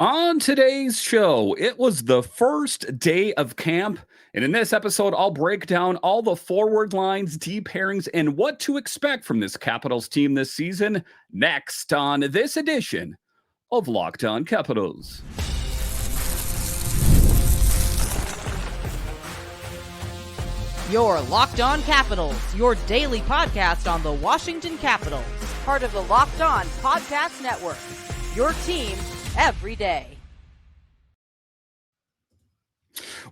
On today's show, it was the first day of camp. And in this episode, I'll break down all the forward lines, deep pairings, and what to expect from this Capitals team this season. Next on this edition of Locked On Capitals. Your Locked On Capitals, your daily podcast on the Washington Capitals. Part of the Locked On Podcast Network. Your team every day.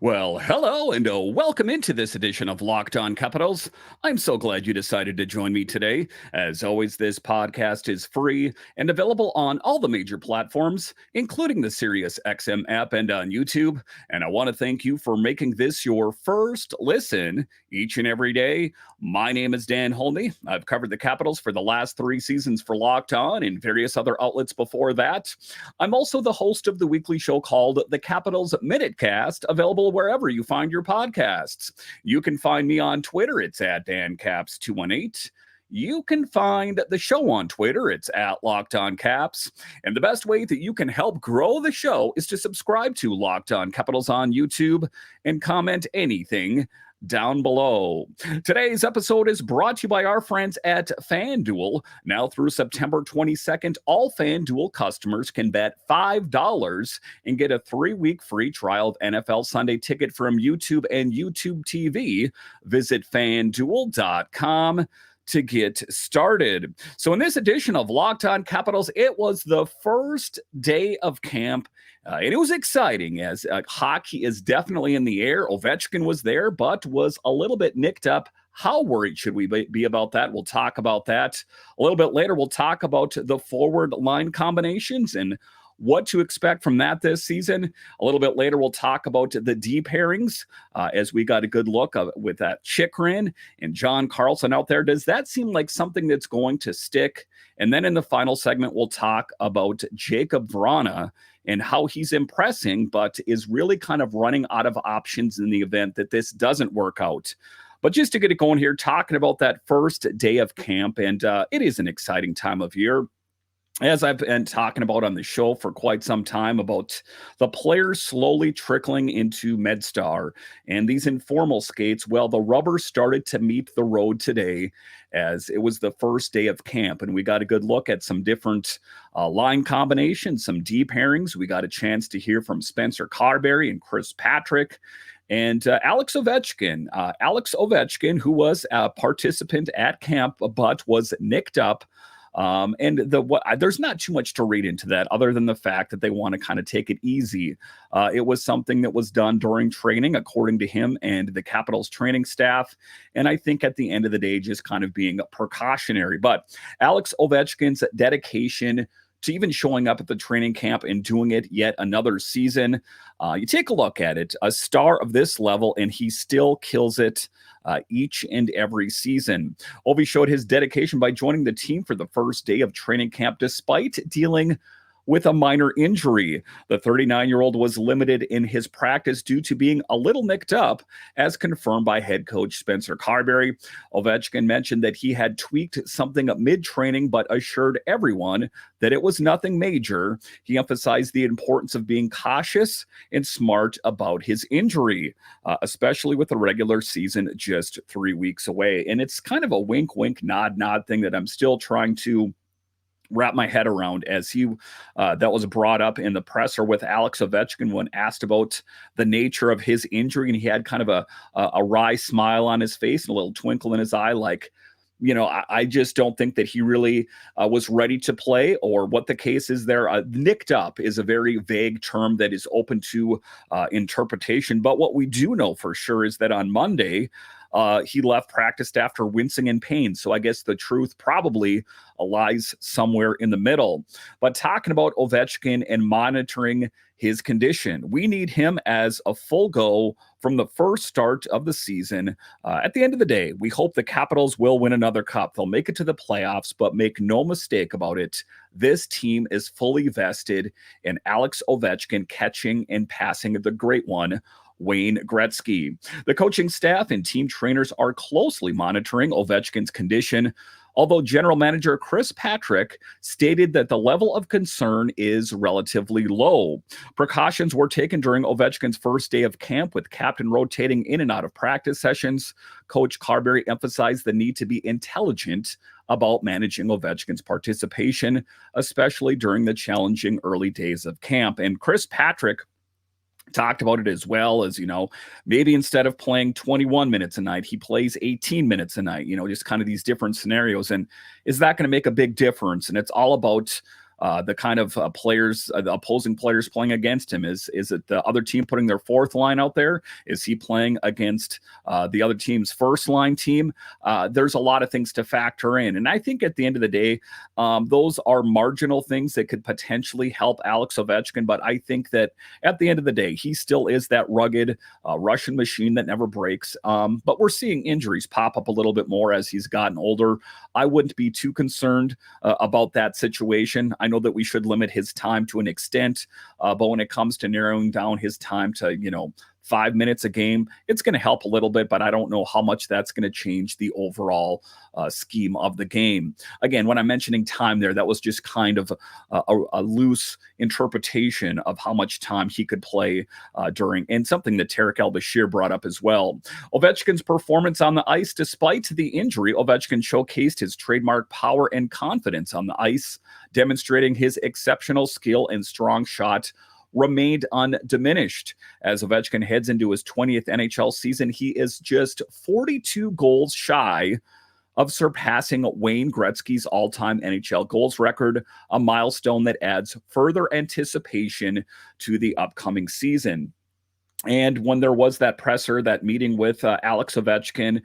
Well, hello and welcome into this edition of Locked On Capitals. I'm so glad you decided to join me today. As always, this podcast is free and available on all the major platforms, including the SiriusXM app and on YouTube. And I want to thank you for making this your first listen each and every day. My name is Dan Holme. I've covered the Capitals for the last 3 seasons for Locked On and various other outlets before that. I'm also the host of the weekly show called The Capitals Minutecast, available wherever you find your podcasts. You can find me on Twitter. It's at DanCaps218. You can find the show on Twitter. It's at Locked On Caps. And the best way that you can help grow the show is to subscribe to Locked On Capitals on YouTube and comment anything down below. Today's episode is brought to you by our friends at FanDuel. Now through September 22nd, all FanDuel customers can bet $5 and get a 3-week free trial of NFL Sunday Ticket from YouTube and YouTube TV. Visit FanDuel.com to get started. So in this edition of Locked On Capitals, it was the first day of camp. And it was exciting as hockey is definitely in the air. Ovechkin was there, but was a little bit nicked up. How worried should we be about that? We'll talk about that a little bit later. We'll talk about the forward line combinations and what to expect from that this season. A little bit later, we'll talk about the deep pairings as we got a good look with that Chychrun and John Carlson out there. Does that seem like something that's going to stick? And then in the final segment, we'll talk about Jakub Vrana and how he's impressing, but is really kind of running out of options in the event that this doesn't work out. But just to get it going here, talking about that first day of camp, and it is an exciting time of year. As I've been talking about on the show for quite some time about the players slowly trickling into MedStar and these informal skates, well, the rubber started to meet the road today as it was the first day of camp. And we got a good look at some different line combinations, some deep pairings. We got a chance to hear from Spencer Carbery and Chris Patrick. And Alex Ovechkin. Alex Ovechkin, who was a participant at camp but was nicked up. There's not too much to read into that other than the fact that they want to kind of take it easy. It was something that was done during training, according to him and the Capitals training staff. And I think at the end of the day, just kind of being precautionary. But Alex Ovechkin's dedication to even showing up at the training camp and doing it yet another season. You take a look at it, a star of this level, and he still kills it each and every season. Ovi showed his dedication by joining the team for the first day of training camp, despite dealing with a minor injury. The 39-year-old was limited in his practice due to being a little nicked up, as confirmed by head coach Spencer Carbery. Ovechkin mentioned that he had tweaked something mid-training, but assured everyone that it was nothing major. He emphasized the importance of being cautious and smart about his injury, especially with the regular season just 3 weeks away. And it's kind of a wink, wink, nod, nod thing that I'm still trying to wrap my head around as that was brought up in the presser with Alex Ovechkin when asked about the nature of his injury. And he had kind of a wry smile on his face and a little twinkle in his eye, like, I just don't think that he really was ready to play or what the case is there. Nicked up is a very vague term that is open to interpretation. But what we do know for sure is that on Monday, he left practice after wincing in pain. So I guess the truth probably lies somewhere in the middle. But talking about Ovechkin and monitoring his condition, we need him as a full go from the first start of the season. At the end of the day, we hope the Capitals will win another cup. They'll make it to the playoffs, but make no mistake about it. This team is fully vested in Alex Ovechkin catching and passing the great one, Wayne Gretzky. The coaching staff and team trainers are closely monitoring Ovechkin's condition. although general manager Chris Patrick stated that the level of concern is relatively low. Precautions were taken during Ovechkin's first day of camp, with captain rotating in and out of practice sessions. Coach Carbery emphasized the need to be intelligent about managing Ovechkin's participation, especially during the challenging early days of camp. And Chris Patrick talked about it as well as, maybe instead of playing 21 minutes a night, he plays 18 minutes a night, just kind of these different scenarios. And is that going to make a big difference? And it's all about the kind of players, the opposing players playing against him. Is it the other team putting their fourth line out there? Is he playing against the other team's first line team? There's a lot of things to factor in. And I think at the end of the day, those are marginal things that could potentially help Alex Ovechkin. But I think that at the end of the day, he still is that rugged Russian machine that never breaks. But we're seeing injuries pop up a little bit more as he's gotten older. I wouldn't be too concerned about that situation. I know that we should limit his time to an extent, but when it comes to narrowing down his time to, 5 minutes a game, it's going to help a little bit, but I don't know how much that's going to change the overall scheme of the game. Again, when I'm mentioning time there, that was just kind of a loose interpretation of how much time he could play during, and something that Tarek El-Bashir brought up as well. Ovechkin's performance on the ice, despite the injury, Ovechkin showcased his trademark power and confidence on the ice, demonstrating his exceptional skill and strong shot remained undiminished. As Ovechkin heads into his 20th NHL season, he is just 42 goals shy of surpassing Wayne Gretzky's all-time NHL goals record, a milestone that adds further anticipation to the upcoming season. And when there was that presser, that meeting with Alex Ovechkin,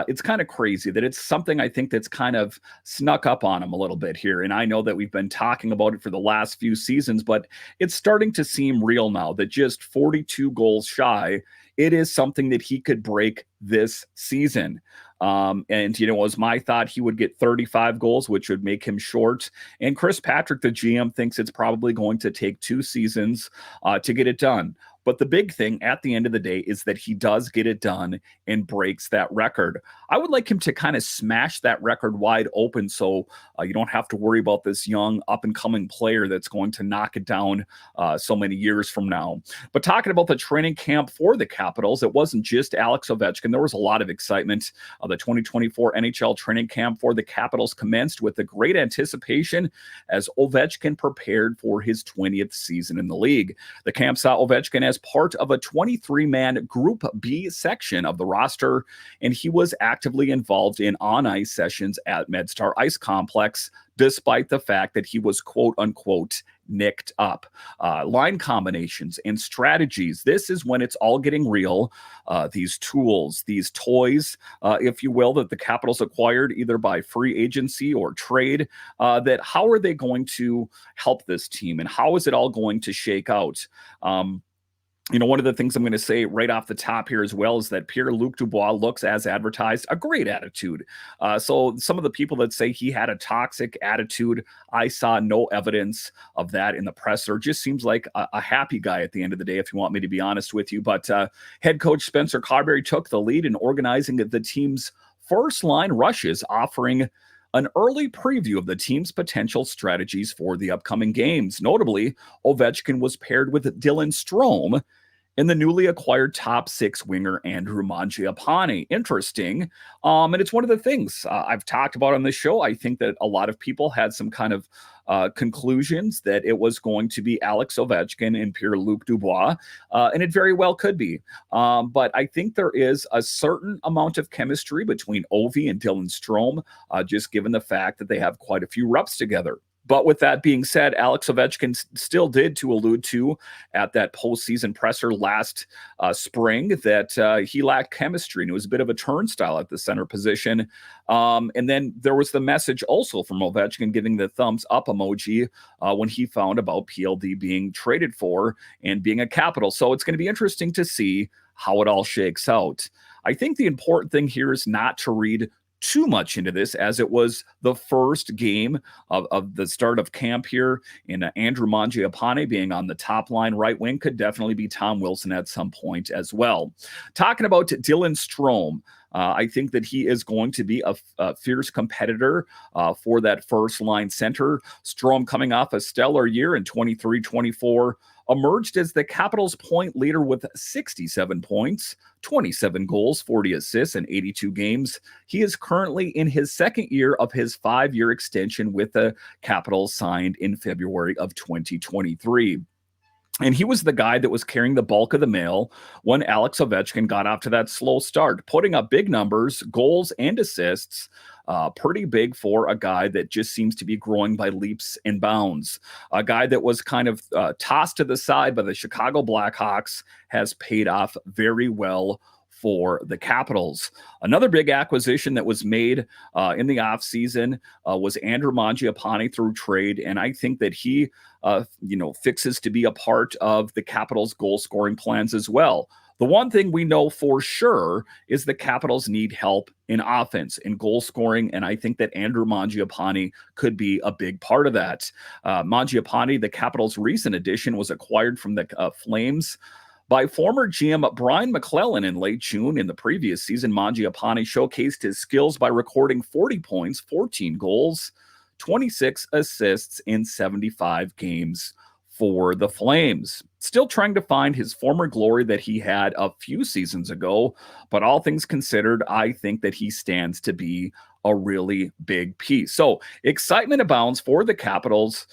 it's kind of crazy that it's something I think that's kind of snuck up on him a little bit here. And I know that we've been talking about it for the last few seasons, but it's starting to seem real now that just 42 goals shy, it is something that he could break this season. And, it was my thought he would get 35 goals, which would make him short. And Chris Patrick, the GM, thinks it's probably going to take 2 seasons to get it done. But the big thing at the end of the day is that he does get it done and breaks that record. I would like him to kind of smash that record wide open so you don't have to worry about this young up-and-coming player that's going to knock it down so many years from now. But talking about the training camp for the Capitals, it wasn't just Alex Ovechkin. There was a lot of excitement. The 2024 NHL training camp for the Capitals commenced with a great anticipation as Ovechkin prepared for his 20th season in the league. The camp saw Ovechkin as part of a 23-man Group B section of the roster, and he was actively involved in on-ice sessions at MedStar Ice Complex, despite the fact that he was quote-unquote nicked up. Line combinations and strategies, this is when it's all getting real. These tools, these toys, if you will, that the Capitals acquired either by free agency or trade, that how are they going to help this team and how is it all going to shake out? One of the things I'm going to say right off the top here as well is that Pierre-Luc Dubois looks, as advertised, a great attitude. So some of the people that say he had a toxic attitude, I saw no evidence of that in the presser. Just seems like a happy guy at the end of the day, if you want me to be honest with you. But head coach Spencer Carbery took the lead in organizing the team's first line rushes, offering an early preview of the team's potential strategies for the upcoming games. Notably, Ovechkin was paired with Dylan Strome and the newly acquired top 6 winger Andrew Mangiapane. Interesting. And it's one of the things I've talked about on this show. I think that a lot of people had some kind of conclusions that it was going to be Alex Ovechkin and Pierre-Luc Dubois, and it very well could be. But I think there is a certain amount of chemistry between Ovi and Dylan Strome, just given the fact that they have quite a few reps together. But with that being said, Alex Ovechkin still did to allude to at that postseason presser last spring that he lacked chemistry and it was a bit of a turnstile at the center position. And then there was the message also from Ovechkin giving the thumbs up emoji when he found about PLD being traded for and being a Capital. So it's going to be interesting to see how it all shakes out. I think the important thing here is not to read too much into this, as it was the first game of the start of camp here, and Andrew Mangiapane being on the top line right wing could definitely be Tom Wilson at some point as well. Talking about Dylan Strome, I think that he is going to be a fierce competitor for that first line center. Strome, coming off a stellar year in 23-24, emerged as the Capitals' point leader with 67 points, 27 goals, 40 assists, and 82 games. He is currently in his second year of his 5-year extension with the Capitals, signed in February of 2023. And he was the guy that was carrying the bulk of the mail when Alex Ovechkin got off to that slow start, putting up big numbers, goals, and assists. Pretty big for a guy that just seems to be growing by leaps and bounds. A guy that was kind of tossed to the side by the Chicago Blackhawks has paid off very well for the Capitals. Another big acquisition that was made in the offseason was Andrew Mangiapane through trade, and I think that he fixes to be a part of the Capitals' goal-scoring plans as well. The one thing we know for sure is the Capitals need help in offense, in goal scoring, and I think that Andrew Mangiapane could be a big part of that. Mangiapane, the Capitals' recent addition, was acquired from the Flames by former GM Brian McClellan in late June. In the previous season, Mangiapane showcased his skills by recording 40 points, 14 goals, 26 assists in 75 games for the Flames. Still trying to find his former glory that he had a few seasons ago, but all things considered, I think that he stands to be a really big piece. So excitement abounds for the Capitals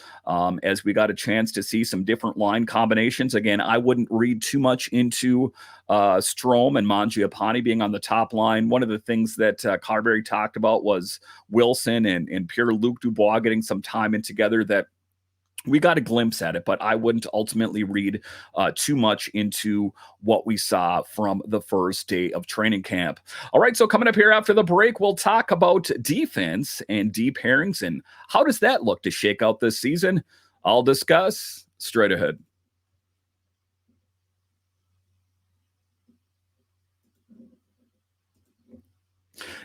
as we got a chance to see some different line combinations. Again, I wouldn't read too much into Strome and Mangiapane being on the top line. One of the things that Carbery talked about was Wilson and Pierre-Luc Dubois getting some time in together that we got a glimpse at it, but I wouldn't ultimately read too much into what we saw from the first day of training camp. All right, so coming up here after the break, we'll talk about defense and deep pairings and how does that look to shake out this season. I'll discuss straight ahead.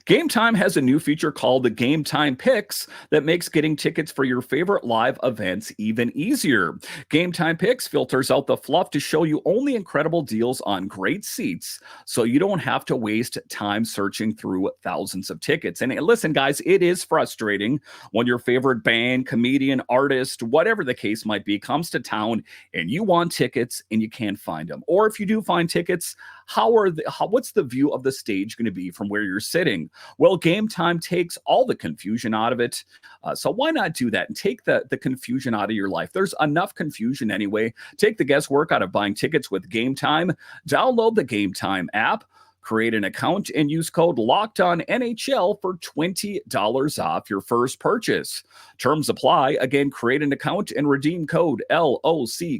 Game Time has a new feature called the Game Time Picks that makes getting tickets for your favorite live events even easier. Game Time Picks filters out the fluff to show you only incredible deals on great seats, so you don't have to waste time searching through thousands of tickets. And listen, guys, it is frustrating when your favorite band, comedian, artist, whatever the case might be, comes to town and you want tickets and you can't find them. Or if you do find tickets, what's the view of the stage going to be from where you're sitting? Well, Game Time takes all the confusion out of it. So why not do that and take the confusion out of your life? There's enough confusion anyway. Take the guesswork out of buying tickets with Game Time. Download the Game Time app, create an account, and use code LOCKEDONNHL for $20 off your first purchase. Terms apply. Again, create an account and redeem code LOCKEDON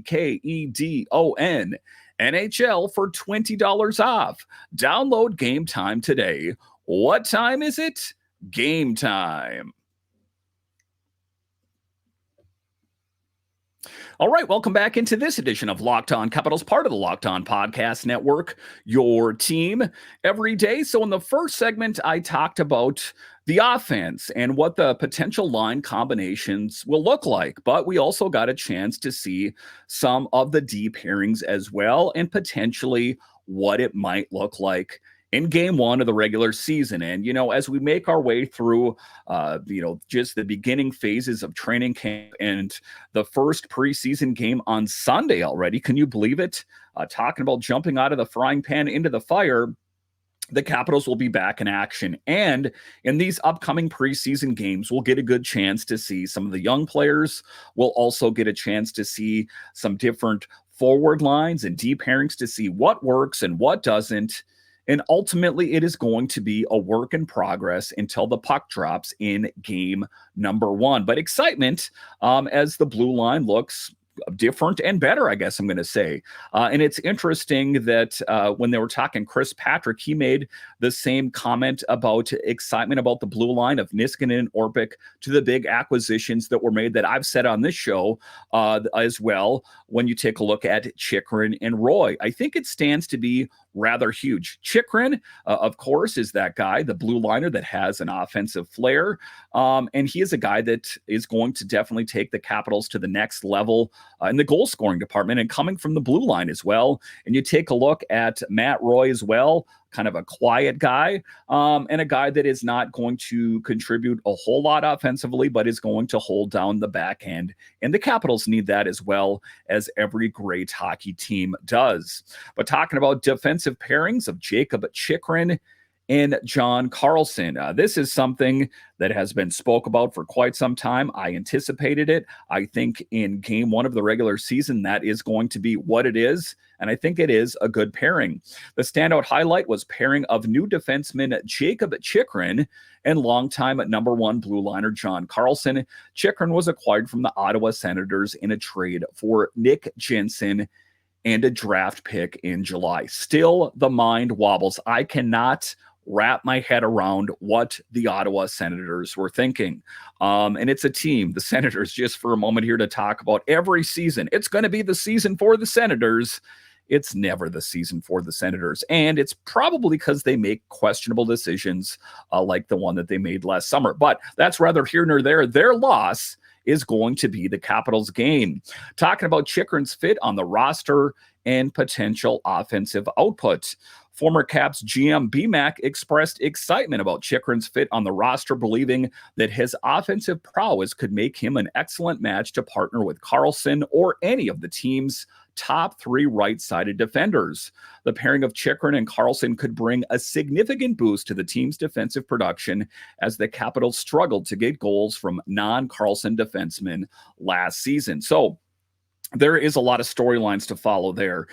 NHL for $20 off. Download Game Time today. What time is it? Game time. All right, welcome back into this edition of Locked On Capitals, part of the Locked On Podcast Network, your team every day. So in the first segment, I talked about the offense and what the potential line combinations will look like. But we also got a chance to see some of the deep pairings as well and potentially what it might look like in game one of the regular season. And, as we make our way through, just the beginning phases of training camp and the first preseason game on Sunday already, can you believe it? Talking about jumping out of the frying pan into the fire, the Capitals will be back in action. And in these upcoming preseason games, we'll get a good chance to see some of the young players. We'll also get a chance to see some different forward lines and deep pairings to see what works and what doesn't. And ultimately, it is going to be a work in progress until the puck drops in game number one. But excitement as the blue line looks different and better, I guess I'm going to say. And it's interesting that when they were talking Chris Patrick, he made the same comment about excitement about the blue line of Niskanen and Orpik to the big acquisitions that were made that I've said on this show as well. When you take a look at Chychrun and Roy, I think it stands to be rather huge. Chychrun, of course, is that guy, the blue liner that has an offensive flair. And he is a guy that is going to definitely take the Capitals to the next level in the goal scoring department and coming from the blue line as well. And you take a look at Matt Roy as well, kind of a quiet guy, and a guy that is not going to contribute a whole lot offensively, but is going to hold down the back end. And the Capitals need that as well, as every great hockey team does. But talking about defensive pairings of Jakob, Chychrun, and John Carlson. This is something that has been spoke about for quite some time. I anticipated it. I think in game one of the regular season, that is going to be what it is. And I think it is a good pairing. The standout highlight was pairing of new defenseman Jakob Chychrun and longtime number one blue liner John Carlson. Chychrun was acquired from the Ottawa Senators in a trade for Nick Jensen and a draft pick in July. Still, the mind wobbles. I cannot wrap my head around what the Ottawa Senators were thinking. And it's a team, the Senators, just for a moment here to talk about every season. It's going to be the season for the Senators. It's never the season for the Senators. And it's probably because they make questionable decisions like the one that they made last summer. But that's rather here nor there. Their loss is going to be the Capitals' gain. Talking about Chychrun's fit on the roster and potential offensive output. Former Caps GM BMAC expressed excitement about Chychrun's fit on the roster, believing that his offensive prowess could make him an excellent match to partner with Carlson or any of the team's top three right-sided defenders. The pairing of Chychrun and Carlson could bring a significant boost to the team's defensive production as the Capitals struggled to get goals from non-Carlson defensemen last season. So there is a lot of storylines to follow there,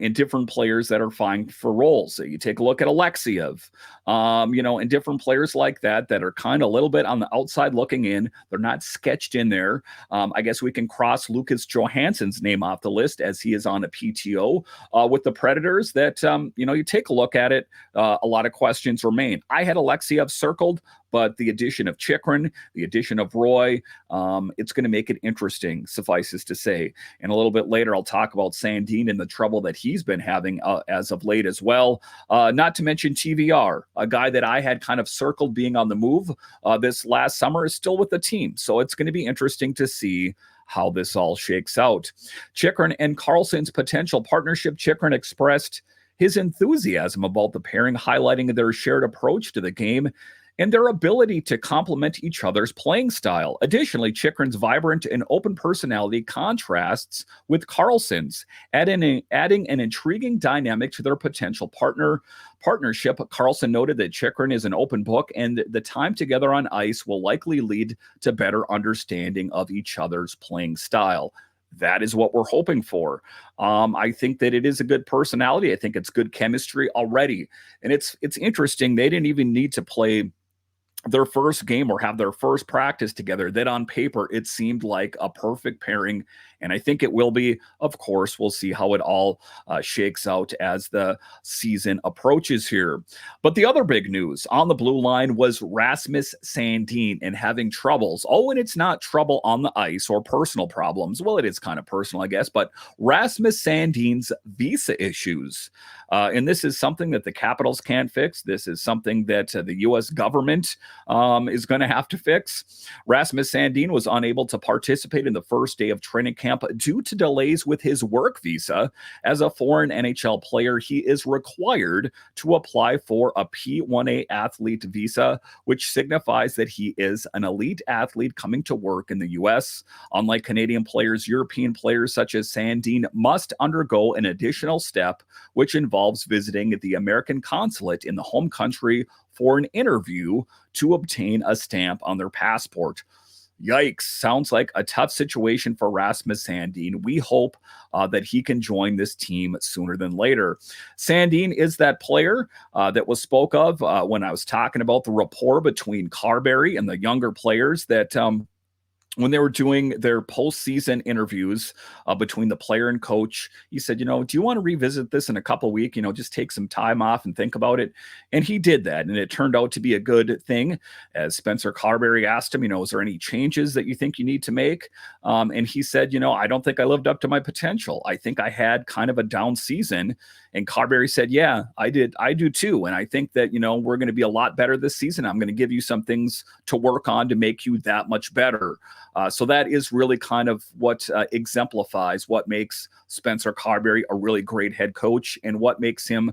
in different players that are vying for roles. So you take a look at Alexiev, and different players like that are kind of a little bit on the outside looking in. They're not sketched in there. I guess we can cross Lucas Johansson's name off the list as he is on a PTO with the Predators that, you take a look at it, a lot of questions remain. I had Alexiev circled, but the addition of Chychrun, the addition of Roy, it's going to make it interesting, suffices to say. And a little bit later, I'll talk about Sandin and the trouble that he's been having as of late as well. Not to mention TVR, a guy that I had kind of circled being on the move this last summer is still with the team. So it's going to be interesting to see how this all shakes out. Chychrun and Carlson's potential partnership. Chychrun expressed his enthusiasm about the pairing, highlighting their shared approach to the game and their ability to complement each other's playing style. Additionally, Chychrun's vibrant and open personality contrasts with Carlson's, adding an intriguing dynamic to their potential partnership. Carlson noted that Chychrun is an open book, and the time together on ice will likely lead to better understanding of each other's playing style. That is what we're hoping for. I think that it is a good personality. I think it's good chemistry already. And it's interesting. They didn't even need to play their first game or have their first practice together. That on paper, it seemed like a perfect pairing. And I think it will be. Of course, we'll see how it all shakes out as the season approaches here. But the other big news on the blue line was Rasmus Sandin and having troubles. Oh, and it's not trouble on the ice or personal problems. Well, it is kind of personal, I guess. But Rasmus Sandin's visa issues. And this is something that the Capitals can't fix. This is something that the U.S. government is going to have to fix. Rasmus Sandin was unable to participate in the first day of training camp due to delays with his work visa. As a foreign NHL player, he is required to apply for a P1A athlete visa, which signifies that he is an elite athlete coming to work in the U.S. Unlike Canadian players, European players such as Sandin must undergo an additional step, which involves visiting the American consulate in the home country for an interview to obtain a stamp on their passport. Yikes. Sounds like a tough situation for Rasmus Sandin. We hope that he can join this team sooner than later. Sandin is that player that was spoke of when I was talking about the rapport between Carbery and the younger players that when they were doing their postseason interviews between the player and coach, he said, do you want to revisit this in a couple of weeks? Just take some time off and think about it. And he did that. And it turned out to be a good thing. As Spencer Carbery asked him, is there any changes that you think you need to make? And he said, I don't think I lived up to my potential. I think I had kind of a down season. And Carbery said, yeah, I did. I do too. And I think that, we're going to be a lot better this season. I'm going to give you some things to work on to make you that much better. So that is really kind of what exemplifies what makes Spencer Carbery a really great head coach and what makes him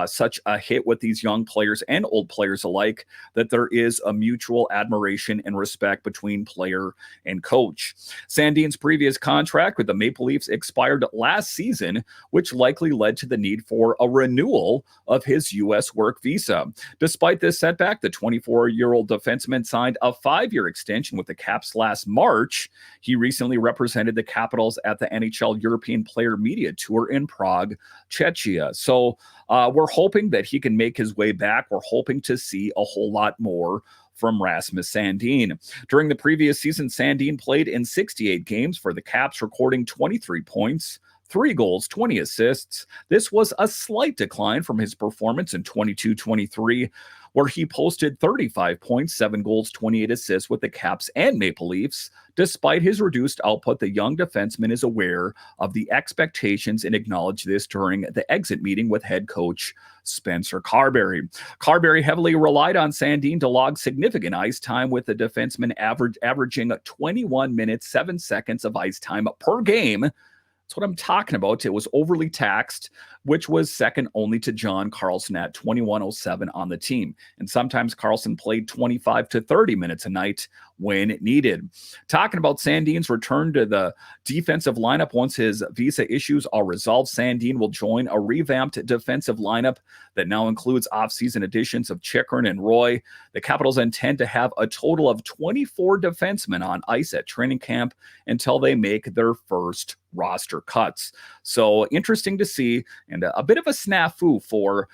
such a hit with these young players and old players alike, that there is a mutual admiration and respect between player and coach. Sandin's previous contract with the Maple Leafs expired last season, which likely led to the need for a renewal of his U.S. work visa. Despite this setback, the 24-year-old defenseman signed a 5-year extension with the Caps last March. He recently represented the Capitals at the NHL European Player Media Tour in Prague, Czechia. So we're hoping that he can make his way back. We're hoping to see a whole lot more from Rasmus Sandin. During the previous season, Sandin played in 68 games for the Caps, recording 23 points, 3 goals, 20 assists. This was a slight decline from his performance in 22-23, where he posted 35 points, 7 goals, 28 assists with the Caps and Maple Leafs. Despite his reduced output, the young defenseman is aware of the expectations and acknowledged this during the exit meeting with head coach Spencer Carbery. Carbery heavily relied on Sandin to log significant ice time, with the defenseman averaging 21 minutes, 7 seconds of ice time per game. That's what I'm talking about. It was overly taxed, which was second only to John Carlson at 21:07 on the team. And sometimes Carlson played 25 to 30 minutes a night when needed. Talking about Sandin's return to the defensive lineup once his visa issues are resolved, Sandin will join a revamped defensive lineup that now includes offseason additions of Chychrun and Roy. The Capitals intend to have a total of 24 defensemen on ice at training camp until they make their first roster cuts. So interesting to see, and a bit of a snafu for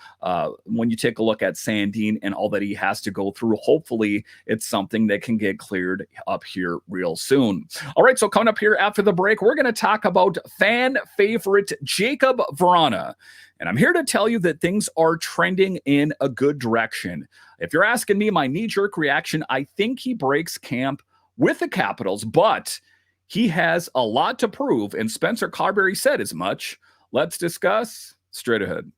when you take a look at Sandin and all that he has to go through. Hopefully it's something that can get cleared up here real soon. All right, so coming up here after the break, we're going to talk about fan favorite Jakub Vrana. And I'm here to tell you that things are trending in a good direction. If you're asking me my knee-jerk reaction, I think he breaks camp with the Capitals, but he has a lot to prove, and Spencer Carbery said as much. Let's discuss straight ahead.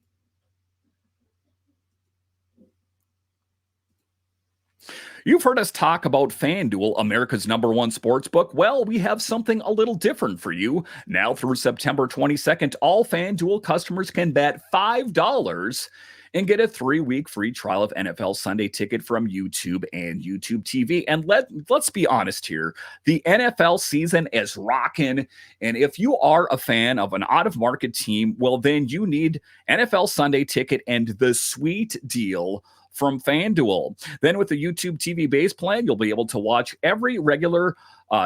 You've heard us talk about FanDuel, America's #1 sportsbook. Well, we have something a little different for you. Now through September 22nd, all FanDuel customers can bet $5 and get a 3-week free trial of NFL Sunday Ticket from YouTube and YouTube TV. And let's be honest here. The NFL season is rocking. And if you are a fan of an out-of-market team, well, then you need NFL Sunday Ticket and the sweet deal from FanDuel. Then with the YouTube TV base plan, you'll be able to watch every regular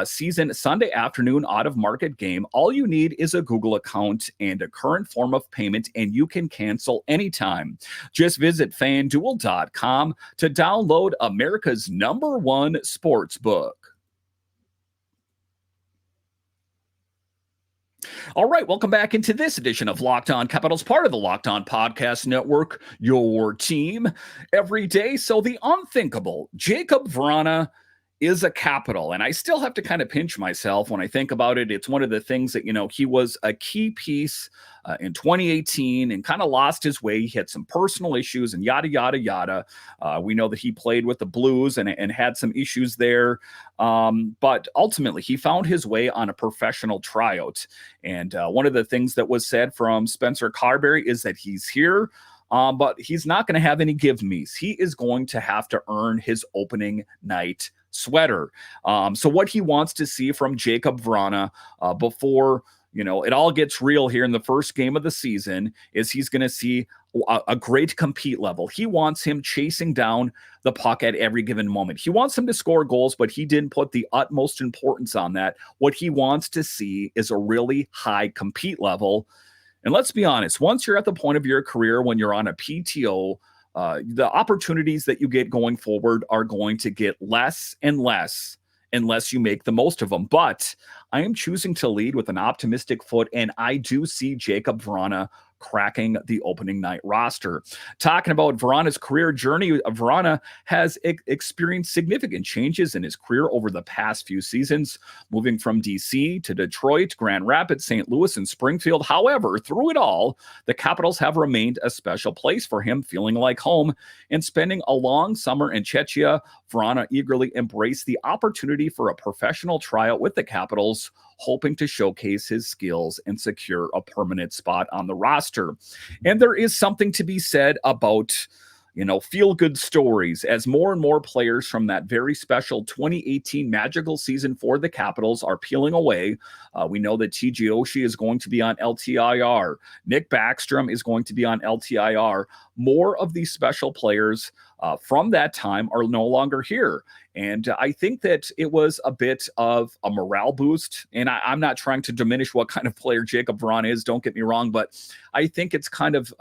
season Sunday afternoon out-of-market game. All you need is a Google account and a current form of payment, and you can cancel anytime. Just visit FanDuel.com to download America's #1 sportsbook. All right, welcome back into this edition of Locked On Capitals, part of the Locked On Podcast Network, your team every day. So the unthinkable, Jakub Vrana is a Capital, and I still have to kind of pinch myself when I think about it. It's one of the things that, he was a key piece in 2018 and kind of lost his way. He had some personal issues and yada, yada, yada. We know that he played with the Blues and had some issues there. But ultimately, he found his way on a professional tryout. And one of the things that was said from Spencer Carbery is that he's here, but he's not going to have any give-me's. He is going to have to earn his opening night sweater. So what he wants to see from Jakub Vrana before it all gets real here in the first game of the season is he's going to see a great compete level. He wants him chasing down the puck at every given moment. He wants him to score goals, but he didn't put the utmost importance on that. What he wants to see is a really high compete level. And let's be honest, once you're at the point of your career when you're on a PTO, the opportunities that you get going forward are going to get less and less unless you make the most of them. But I am choosing to lead with an optimistic foot, and I do see Jakub Vrana cracking the opening night roster. Talking about Vrana's career journey, Vrana has experienced significant changes in his career over the past few seasons, moving from DC to Detroit, Grand Rapids, St. Louis, and Springfield. However, through it all, the Capitals have remained a special place for him, feeling like home. And spending a long summer in Czechia, Vrana eagerly embraced the opportunity for a professional tryout with the Capitals, hoping to showcase his skills and secure a permanent spot on the roster. And there is something to be said about, feel-good stories as more and more players from that very special 2018 magical season for the Capitals are peeling away. We know that TJ Oshie is going to be on LTIR. Nick Backstrom is going to be on LTIR. More of these special players from that time are no longer here. And I think that it was a bit of a morale boost. And I'm not trying to diminish what kind of player Jakub Vrana is, don't get me wrong, but I think it's kind of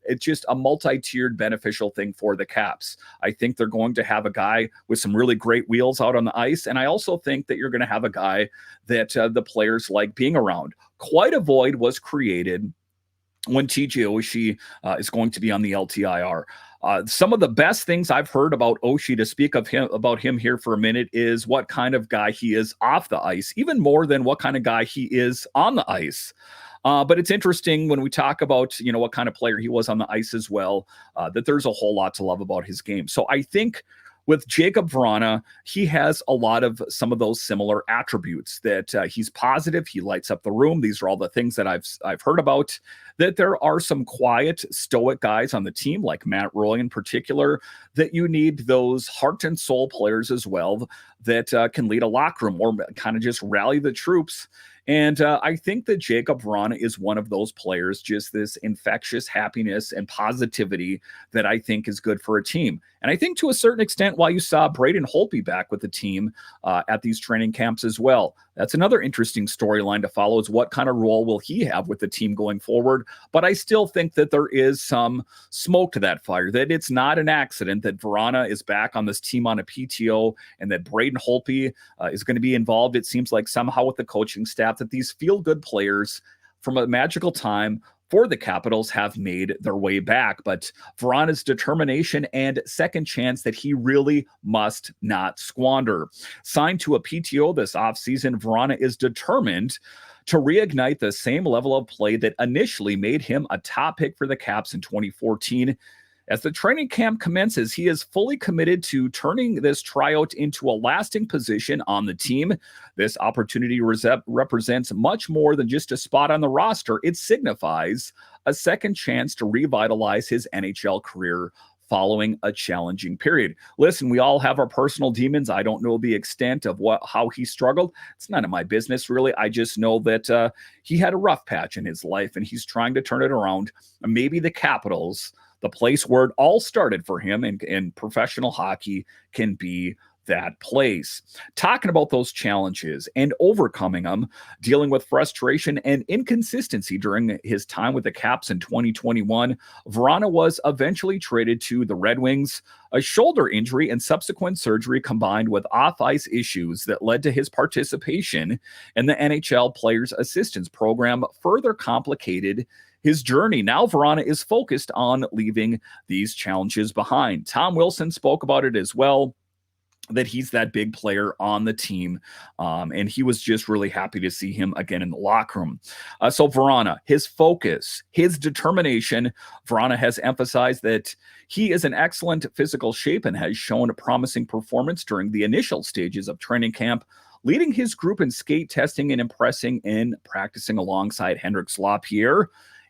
it's just a multi-tiered beneficial thing for the Caps. I think they're going to have a guy with some really great wheels out on the ice. And I also think that you're going to have a guy that the players like being around. Quite a void was created when TJ Oshie is going to be on the LTIR. Some of the best things I've heard about Oshie, to speak of him here for a minute, is what kind of guy he is off the ice, even more than what kind of guy he is on the ice. But it's interesting when we talk about, what kind of player he was on the ice as well, that there's a whole lot to love about his game. So I think with Jakub Vrana, he has a lot of some of those similar attributes, that he's positive, he lights up the room. These are all the things that I've heard about. That there are some quiet, stoic guys on the team, like Matt Roy in particular, that you need those heart and soul players as well that can lead a locker room or kind of just rally the troops. And I think that Jakub Vrana is one of those players, just this infectious happiness and positivity that I think is good for a team. And I think to a certain extent why you saw Braden Holtby back with the team at these training camps as well. That's another interesting storyline to follow, is what kind of role will he have with the team going forward. But I still think that there is some smoke to that fire, that it's not an accident that Vrana is back on this team on a PTO and that Braden Holtby is going to be involved. It seems like somehow with the coaching staff that these feel-good players from a magical time for the Capitals have made their way back. But Vrana's determination and second chance that he really must not squander. Signed to a PTO this offseason, Vrana is determined to reignite the same level of play that initially made him a top pick for the Caps in 2014. As the training camp commences, he is fully committed to turning this tryout into a lasting position on the team. This opportunity represents much more than just a spot on the roster. It signifies a second chance to revitalize his NHL career following a challenging period. Listen, we all have our personal demons. I don't know the extent of how he struggled. It's none of my business, really. I just know that he had a rough patch in his life, and he's trying to turn it around. Maybe the Capitals, the place where it all started for him in professional hockey, can be that place. Talking about those challenges and overcoming them, dealing with frustration and inconsistency during his time with the Caps in 2021, Vrana was eventually traded to the Red Wings. A shoulder injury and subsequent surgery combined with off-ice issues that led to his participation in the NHL Players Assistance Program further complicated his journey. Now Vrana is focused on leaving these challenges behind. Tom Wilson spoke about it as well, that he's that big player on the team. And he was just really happy to see him again in the locker room. So Vrana, his focus, his determination, Vrana has emphasized that he is in excellent physical shape and has shown a promising performance during the initial stages of training camp, leading his group in skate testing and impressing in practicing alongside Hendrix Lapierre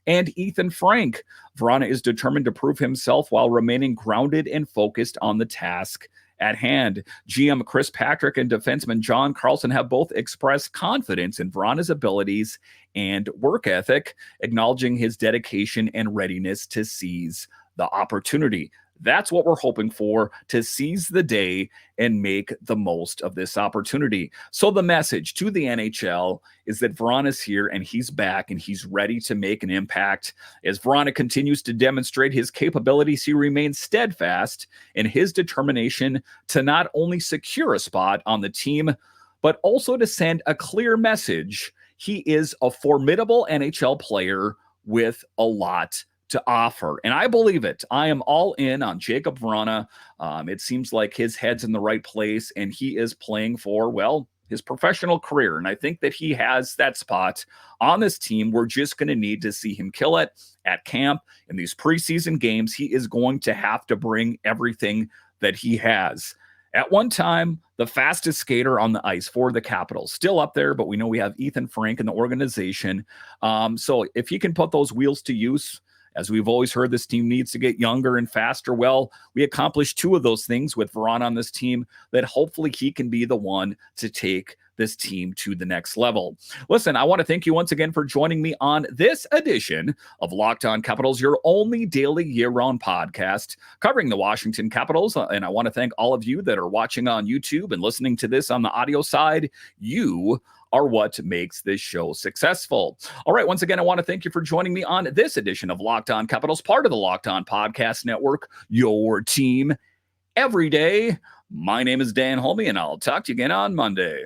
and Ethan Frank. Vrana is determined to prove himself while remaining grounded and focused on the task at hand. GM Chris Patrick and defenseman John Carlson have both expressed confidence in Vrana's abilities and work ethic, acknowledging his dedication and readiness to seize the opportunity. That's what we're hoping for, to seize the day and make the most of this opportunity. So the message to the NHL is that Vrana's here and he's back and he's ready to make an impact. As Vrana continues to demonstrate his capabilities, he remains steadfast in his determination to not only secure a spot on the team, but also to send a clear message. He is a formidable NHL player with a lot to offer. And I believe it. I am all in on Jakub Vrana. It seems like his head's in the right place, and he is playing for, well, his professional career. And I think that he has that spot on this team. We're just going to need to see him kill it at camp. In these preseason games, he is going to have to bring everything that he has. At one time, the fastest skater on the ice for the Capitals. Still up there, but we know we have Ethan Frank in the organization. So if he can put those wheels to use, as we've always heard, this team needs to get younger and faster. Well, we accomplished two of those things with Vrana on this team, that hopefully he can be the one to take this team to the next level. Listen, I want to thank you once again for joining me on this edition of Locked On Capitals, your only daily year-round podcast covering the Washington Capitals. And I want to thank all of you that are watching on YouTube and listening to this on the audio side. You are what makes this show successful. All right, once again, I want to thank you for joining me on this edition of Locked On Capitals, part of the Locked On Podcast Network, your team every day. My name is Dan Holme, and I'll talk to you again on Monday.